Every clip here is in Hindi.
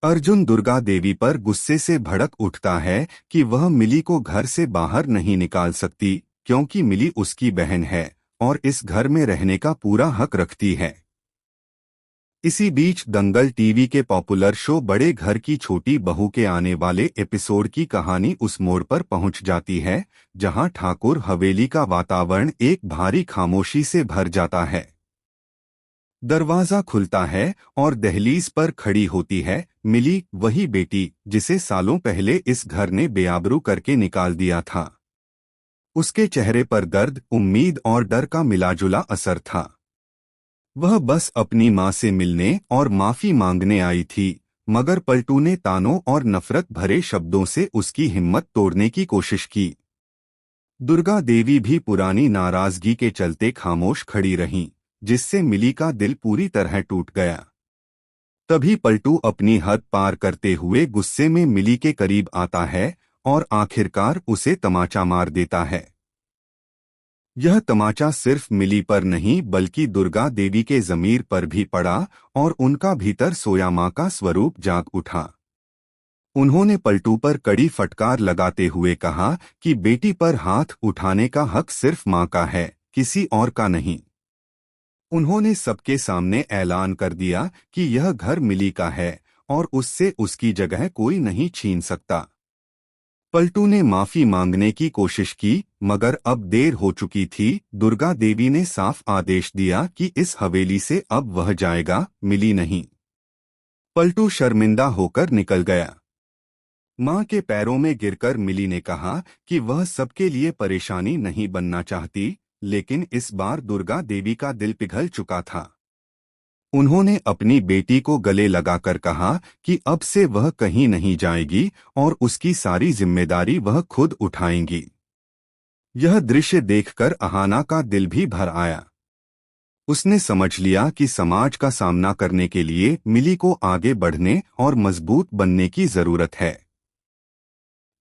अर्जुन दुर्गा देवी पर गुस्से से भड़क उठता है कि वह मिली को घर से बाहर नहीं निकाल सकती, क्योंकि मिली उसकी बहन है और इस घर में रहने का पूरा हक रखती है। इसी बीच दंगल टीवी के पॉपुलर शो बड़े घर की छोटी बहू के आने वाले एपिसोड की कहानी उस मोड़ पर पहुंच जाती है जहां ठाकुर हवेली का वातावरण एक भारी खामोशी से भर जाता है। दरवाजा खुलता है और दहलीज पर खड़ी होती है मिली, वही बेटी जिसे सालों पहले इस घर ने बेआबरू करके निकाल दिया था। उसके चेहरे पर दर्द, उम्मीद और डर का मिलाजुला असर था। वह बस अपनी माँ से मिलने और माफी मांगने आई थी, मगर पलटू ने तानों और नफरत भरे शब्दों से उसकी हिम्मत तोड़ने की कोशिश की। दुर्गा देवी भी पुरानी नाराजगी के चलते खामोश खड़ी रहीं, जिससे मिली का दिल पूरी तरह टूट गया। तभी पलटू अपनी हद पार करते हुए गुस्से में मिली के करीब आता है और आखिरकार उसे तमाचा मार देता है। यह तमाचा सिर्फ मिली पर नहीं बल्कि दुर्गा देवी के ज़मीर पर भी पड़ा और उनका भीतर सोया माँ का स्वरूप जाग उठा। उन्होंने पलटू पर कड़ी फटकार लगाते हुए कहा कि बेटी पर हाथ उठाने का हक सिर्फ माँ का है, किसी और का नहीं। उन्होंने सबके सामने ऐलान कर दिया कि यह घर मिली का है और उससे उसकी जगह कोई नहीं छीन सकता। पलटू ने माफी मांगने की कोशिश की, मगर अब देर हो चुकी थी। दुर्गा देवी ने साफ आदेश दिया कि इस हवेली से अब वह जाएगा, मिली नहीं। पलटू शर्मिंदा होकर निकल गया। माँ के पैरों में गिरकर मिली ने कहा कि वह सबके लिए परेशानी नहीं बनना चाहती, लेकिन इस बार दुर्गा देवी का दिल पिघल चुका था। उन्होंने अपनी बेटी को गले लगाकर कहा कि अब से वह कहीं नहीं जाएगी और उसकी सारी जिम्मेदारी वह खुद उठाएंगी। यह दृश्य देखकर अहाना का दिल भी भर आया। उसने समझ लिया कि समाज का सामना करने के लिए मिली को आगे बढ़ने और मजबूत बनने की जरूरत है।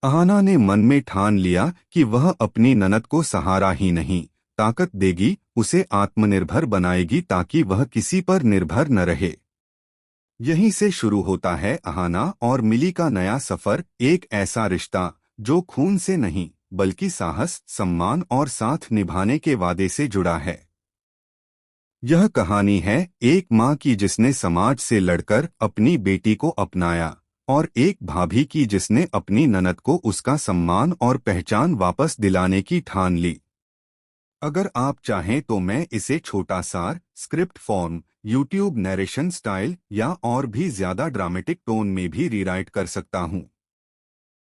अहाना ने मन में ठान लिया कि वह अपनी ननद को सहारा ही नहीं, ताकत देगी, उसे आत्मनिर्भर बनाएगी ताकि वह किसी पर निर्भर न रहे। यहीं से शुरू होता है अहाना और मिली का नया सफर, एक ऐसा रिश्ता जो खून से नहीं बल्कि साहस, सम्मान और साथ निभाने के वादे से जुड़ा है। यह कहानी है एक माँ की जिसने समाज से लड़कर अपनी बेटी को अपनाया और एक भाभी की जिसने अपनी ननद को उसका सम्मान और पहचान वापस दिलाने की ठान ली। अगर आप चाहें तो मैं इसे छोटा सार, script form, YouTube narration style या और भी ज्यादा ड्रामेटिक टोन में भी रीराइट कर सकता हूं।